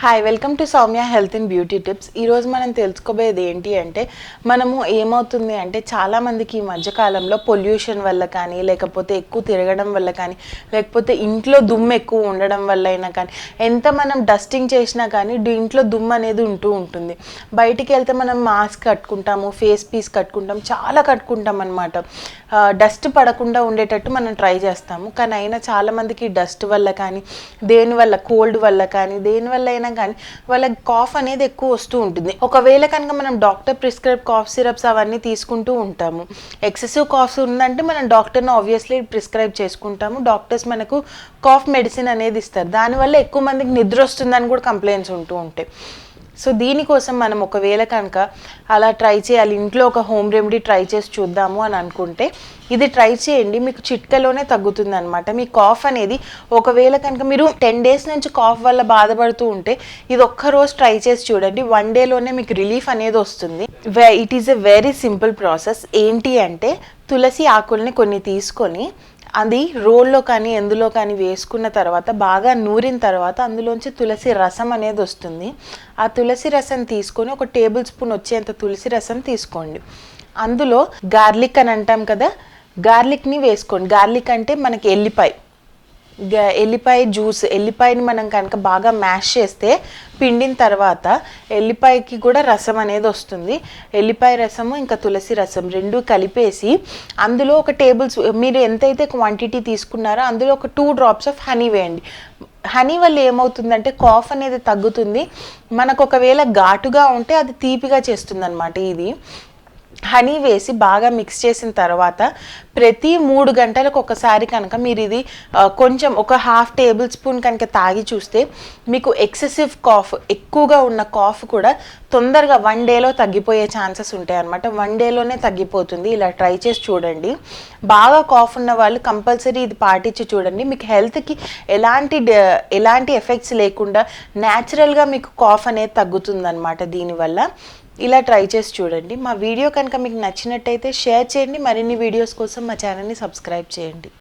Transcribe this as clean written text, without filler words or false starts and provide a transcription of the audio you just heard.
Hi welcome to Soumya health and beauty tips. ఈరోజు మనం తెలుసుకోబోయేది ఏంటి అంటే మనము ఏమవుతుంది అంటే చాలామందికి ఈ మధ్యకాలంలో పొల్యూషన్ వల్ల కానీ లేకపోతే ఎక్కువ తిరగడం వల్ల కానీ లేకపోతే ఇంట్లో దుమ్ము ఎక్కువ ఉండడం వల్ల అయినా కానీ ఎంత మనం డస్టింగ్ చేసినా కానీ ఇంట్లో దుమ్ము అనేది ఉంటుంది. బయటికి వెళ్తే మనం మాస్క్ కట్టుకుంటాము, ఫేస్ పీస్ కట్టుకుంటాం, చాలా కట్టుకుంటాం అనమాట. డస్ట్ పడకుండా ఉండేటట్టు మనం ట్రై చేస్తాము. కానీ అయినా చాలామందికి డస్ట్ వల్ల కానీ దేనివల్ల కోల్డ్ వల్ల కానీ దేనివల్ల అయినా కానీ వాళ్ళకి కాఫ్ అనేది ఎక్కువ వస్తూ ఉంటుంది. ఒకవేళ కనుక మనం డాక్టర్ ప్రిస్క్రైబ్ కాఫ్ సిరప్స్ అవన్నీ తీసుకుంటూ ఉంటాము. ఎక్సెసివ్ కాఫ్ ఉందంటే మనం డాక్టర్ని ఆబ్వియస్లీ ప్రిస్క్రైబ్ చేసుకుంటాము. డాక్టర్స్ మనకు కాఫ్ మెడిసిన్ అనేది ఇస్తారు. దానివల్ల ఎక్కువ మందికి నిద్ర వస్తుందని కూడా కంప్లైంట్స్ ఉంటూ ఉంటాయి. సో దీనికోసం మనం ఒకవేళ కనుక అలా ట్రై చేయాలి, ఇంట్లో ఒక హోమ్ రెమెడీ ట్రై చేసి చూద్దాము అని అనుకుంటే ఇది ట్రై చేయండి. మీకు చిట్కలోనే తగ్గుతుంది అనమాట. మీ కాఫ్ అనేది ఒకవేళ కనుక మీరు 10 days నుంచి కాఫ్ వల్ల బాధపడుతూ ఉంటే ఇది ఒక్కరోజు ట్రై చేసి చూడండి. 1 dayలోనే మీకు రిలీఫ్ అనేది వస్తుంది. It is a very simple process. ఏంటి అంటే తులసి ఆకుల్ని కొన్ని తీసుకొని అది రోల్లో కానీ ఎందులో కానీ వేసుకున్న తర్వాత బాగా నూరిన తర్వాత అందులోంచి తులసి రసం అనేది వస్తుంది. ఆ తులసి రసం తీసుకొని ఒక టేబుల్ స్పూన్ వచ్చేంత తులసి రసం తీసుకోండి. అందులో గార్లిక్ అని అంటాం కదా, గార్లిక్ని వేసుకోండి. గార్లిక్ అంటే మనకి ఎల్లిపాయ జ్యూస్. ఎల్లిపాయని మనం కనుక బాగా మ్యాష్ చేస్తే పిండిన తర్వాత ఎల్లిపాయకి కూడా రసం అనేది వస్తుంది. ఎల్లిపాయ రసము ఇంకా తులసి రసం రెండు కలిపేసి అందులో ఒక మీరు ఎంతైతే క్వాంటిటీ తీసుకున్నారో అందులో ఒక 2 drops ఆఫ్ హనీ వేయండి. హనీ వల్ల ఏమవుతుందంటే కాఫ్ అనేది తగ్గుతుంది. మనకు ఒకవేళ ఘాటుగా ఉంటే అది తీపిగా చేస్తుంది అనమాట. ఇది హనీ వేసి బాగా మిక్స్ చేసిన తర్వాత ప్రతి 3 గంటలకు ఒకసారి కనుక మీరు ఇది కొంచెం ఒక 1/2 tablespoon కనుక తాగి చూస్తే మీకు ఎక్సెసివ్ కాఫ్, ఎక్కువగా ఉన్న కాఫ్ కూడా తొందరగా 1 dayలో తగ్గిపోయే ఛాన్సెస్ ఉంటాయి అన్నమాట. 1 dayలోనే తగ్గిపోతుంది. ఇలా ట్రై చేసి చూడండి. బాగా కాఫ్ ఉన్న వాళ్ళు కంపల్సరీ ఇది పాటించి చూడండి. మీకు హెల్త్కి ఎలాంటి ఎఫెక్ట్స్ లేకుండా న్యాచురల్గా మీకు కాఫ్ అనేది తగ్గుతుంది అన్నమాట. దీనివల్ల ఇలా ట్రై చేసి చూడండి. మా వీడియో కనుక మీకు నచ్చినట్టయితే షేర్ చేయండి. మరిన్ని వీడియోస్ కోసం మా ఛానల్ని సబ్స్క్రైబ్ చేయండి.